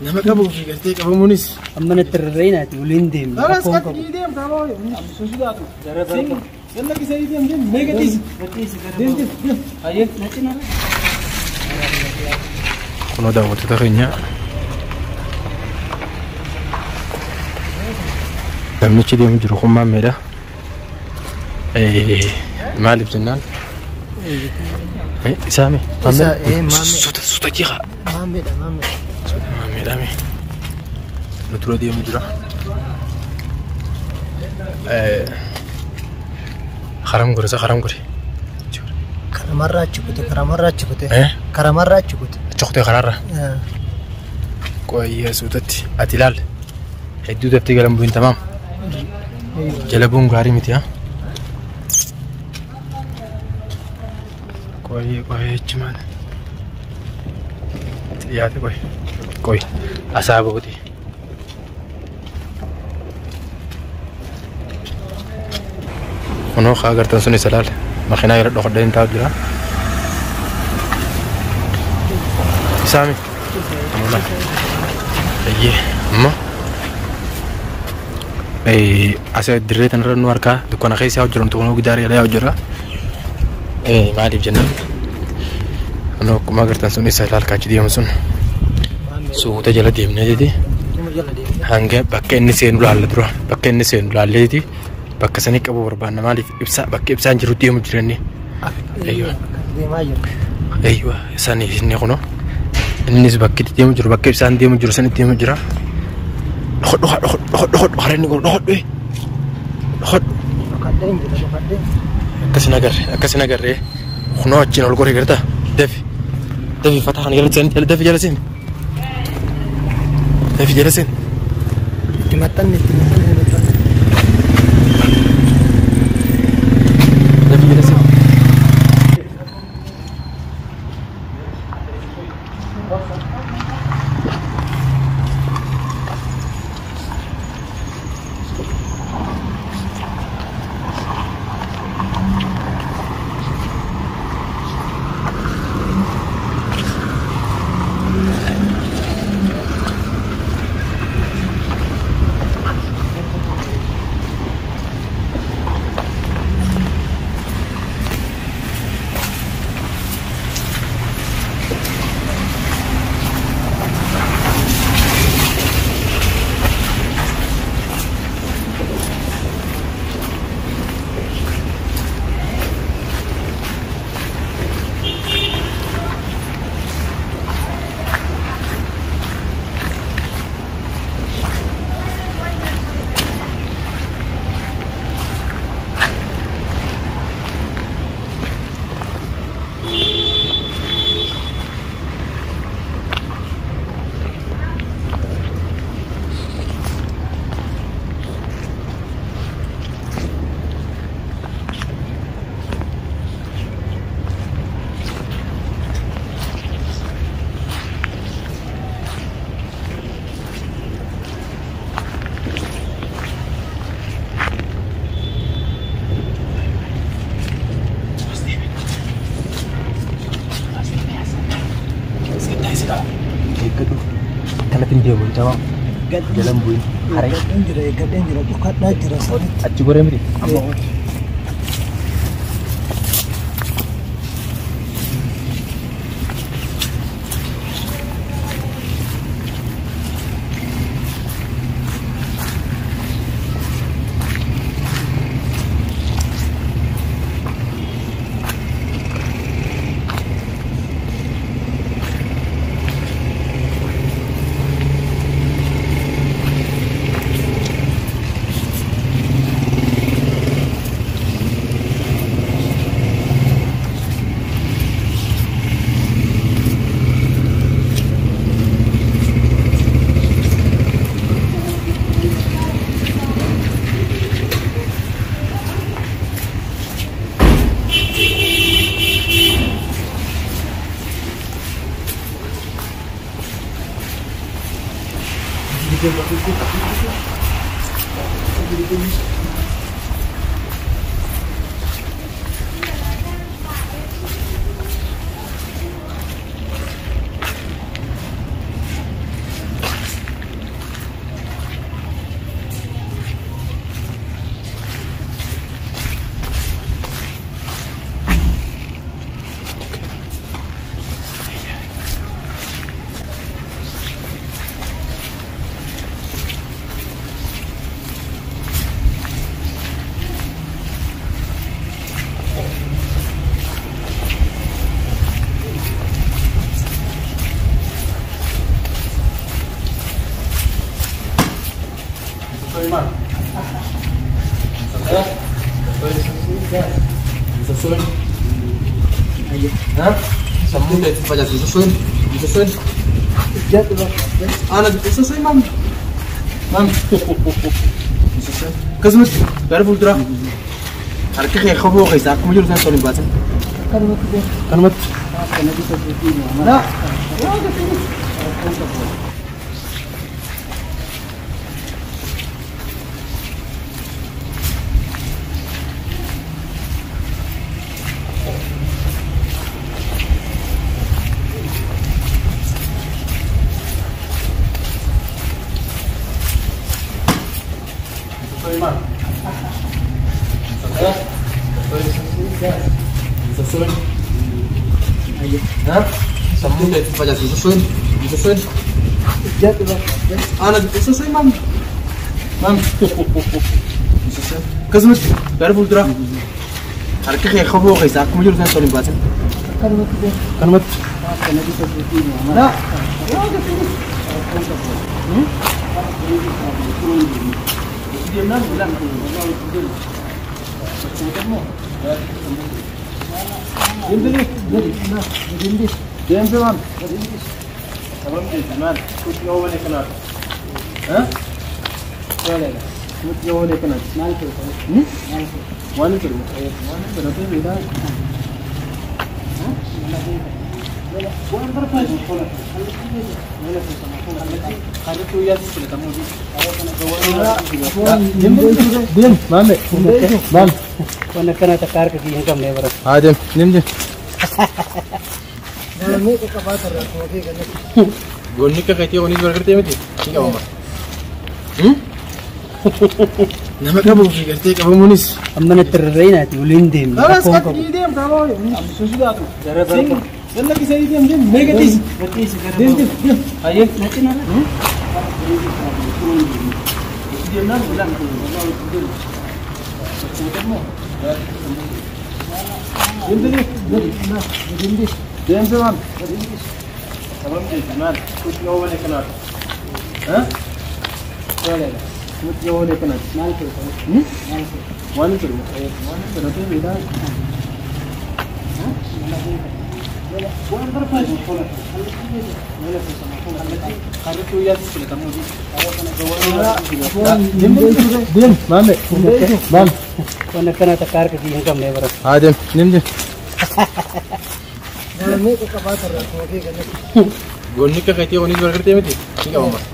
nama kamu fikir kamu munis. أما نترينا تقولين ديم. خلاص كده ديم كمان. سوسيدات. يلا كيس ديم ديم. نيجاتيف. ديم ديم. أيه. نحن. كنا داود تتخيلnya. Kami ciri menjuru kumam merah. Malib jenang. Sami. Sudah kira. Mami. Betul dia menjuru. Karam gori. Karamarra cukup. Karamarra cukup. Cokte karara. Kau iya sudah atilal. Itu dah tiga lembuin tamam. Jalabung gari miti ya. Koi cuman. Ya tu koi. Asal apa tu? Ono agar tansun isalal. Makina irat dokter dan tahu juga. Sami. Mana? Iya, ma. Asal diri tanah luar kah? Dukun akhir saya ujuran tu, orang gidari ada ujura. Malib jenang. Ano kumagar tansun isalal kaji dia musun. Suhu tajala dia mana jadi? Hangga pakai ni sendul alat bro. Pakai ni sendul alat jadi. Pakai seni kabu berbahan malib. Pakai ibsan jerut dia mujuran ni. Aywa, sani ni kono. Ini sebagai dia mujur, pakai ibsan dia mujur, seni dia mujura. Dohot, hari ni dohot deh. Dohot. Kasih nagar deh. Kono cina lu korek kereta. Devi fatah ni jelasin, Devi jelasin. Timatan. Devi jelasin. Dia pun cawang. Dalam buin hari. Gadang jera bukat dah jera sari. Acu goreng beri. Disusun. Hah? Sambung dari pajak disusun. Disusun. Anak disusun, Mam. Mam. Disusun. Kasut. Baru putra. Harga kayak kau kayak aku mau jual soalnya bahasa. Karmat. Nah. Disusun. Hah? Sambung dari pajak disusun. Disusun. Anak disusun, Mam. Mam. Disusun. Kasut. Baru putra. Harga kayak kau kayak aku mau jual soalnya bahasa. Karmat. Nah. Gonik kayak tiap orang itu berkerja mati, tiga orang. Nama kamu berkerja kamu munis. Amman terrain ati ulindim. Alas kat diam kamu. Sudah tu. Sing. Dan lagi saya diam diam. Negatif. Diam. Ayo. Nanti nara. Diam nara ulang tu. Diam semua. Kamu ni kenal. Kuch logo ni kenal. Hah? Boleh. Kuch logo ni kenal. Mana tu? Mana berarti beda. Hah? Bukan berapa je? Kalau tu ya sih kamu di. Diam. Mana? Bang. Mana kena takar ke yang kamu lebar. Diam. Diam. Ini kok kabar terus. Gonik kayak tiap orang itu berkerja mati, tiga orang.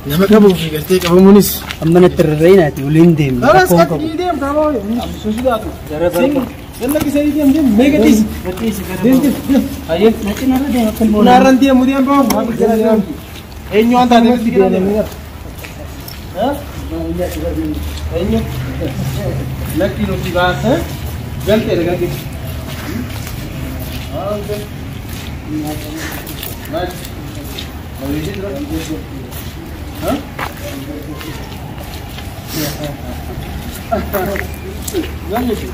Nama kamu berkerja kamu munis. Amman terrain ati ulindim. Alas kat diam kamu. Sudah tu. Sing. Dan lagi saya diam diam. Negatif. Diam. Ayo. Nanti nara deh akan mau. Naran dia kemudian bang. Enyo anda dia tidak ada. Hah? Enyo. Lagi nanti bahas. Ganti. Okay. Baik. Mau isi terus. Hah? Jangan itu.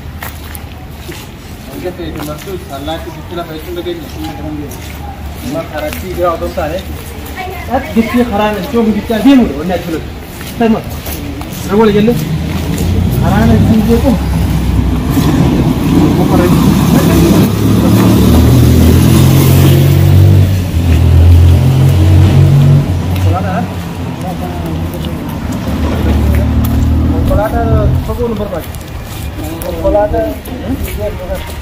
Oke, itu maksud salah itu istilah itu lagi ni. Cuma karasi dia atau sana. Gitu kharan itu kita dia mulu, nak dulu. Sama. Rawal jalan. Kharan itu tu. Nomor berapa? Kolada.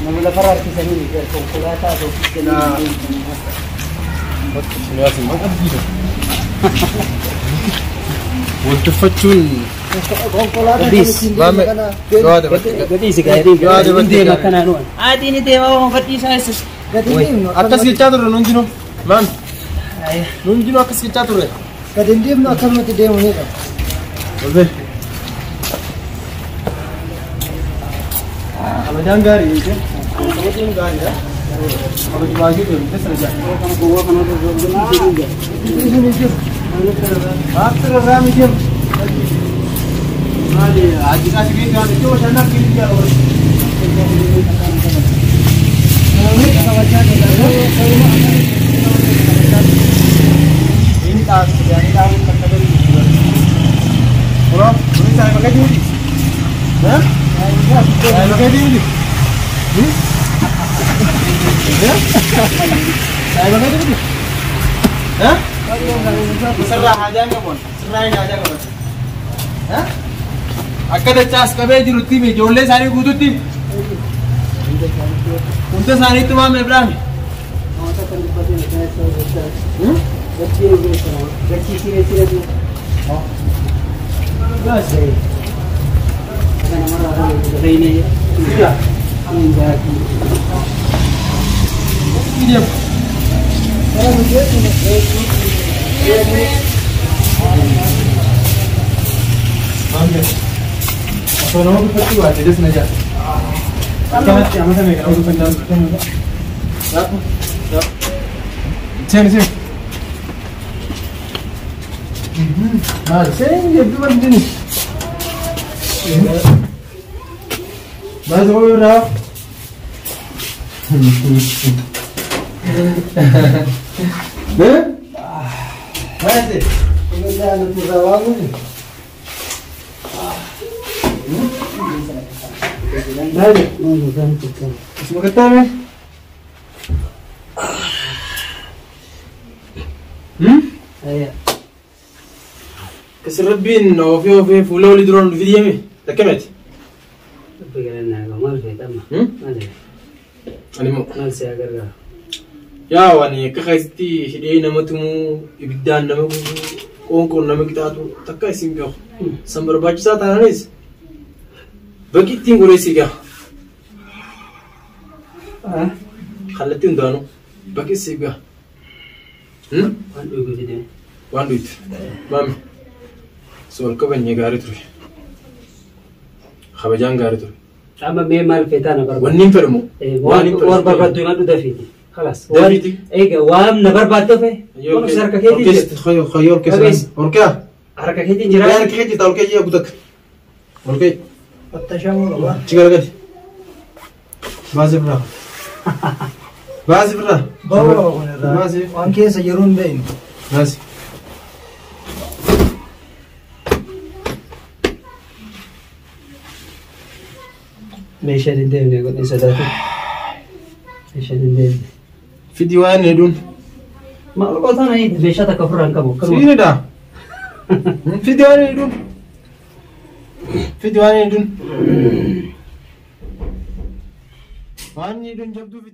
Nama lebaran kita ni. Kolada tu. والتفتشون Gadis. Gadis gadi. Hindi makana no. Adi ni dewa fatti sa. akkas gichaa turre nuun jinu maan nuun jinu akkas gichaa turre Gadin deemnu akkamatti deemu ni qaba. olbe abadaan gaarii jechuun abadaan gaarii abadii baay'ee deemu keessa jaa Akhir rami jam. Mali, aji kasih kita ada cuma sana kiri dia orang. Ini tak jadi tahun terkadang. Orang, ini saya pakai dulu. Hah? Saya pakai dulu. Ya? Saya pakai dulu. Hah? Serah aja nggak pun, serahin aja nggak pun. Hah? Akada cas kabe di ruti me jolle sari guduti. Unta sari tu mama Ibrahim. So nama kita tu ada jenis naja. Jangan sama sama kita untuk penjam. Siap, siap. Sini sini. Ah, sini dia tu macam ni. Bahasa apa benda? Ber? Mana? Ini dah nak berawal ni. Baik, semua kata ni. Ayah. Keserabin, ofi fulau li drone video ni. Tak kemet. Pikiran nak kamal kita mah. Ada. Ani mo. Mal saya agar. Ya wani kakaisti hidai nama tumu ibdan nama kongkong nama kita tu takai simpio. Sambar baca sa tananis. Bagi ting gure siga. Khalati undano. Bagi siga. Wandu gitu. Wandu itu. Mami. Soal kau banyak gari tu. Khabajan gari tu. Ama mal kita nak berbuat. Wanim permu. War berbuat dengan tu dafiti. خلاص. دافيتي. إيه وام نبر بعده في. أيوة. حركة كذي. خيور كسر. أوركا. حركة كذي جرا. يعني كذي تقول كذي أبو تك. أوركا. التشاور الله. شكرا لك. بازي برا. بازي برا. بازي. وانكي سيرون بين. بازي. ليش هذي يقول إنسى ذاته. ليش هذي في ديوان يدون. ما قلت أنا إيه ليش هتكفر عنك أبو. سيني دا. في ديوان يدون. في ديوان يدون. وان يدون جبدو في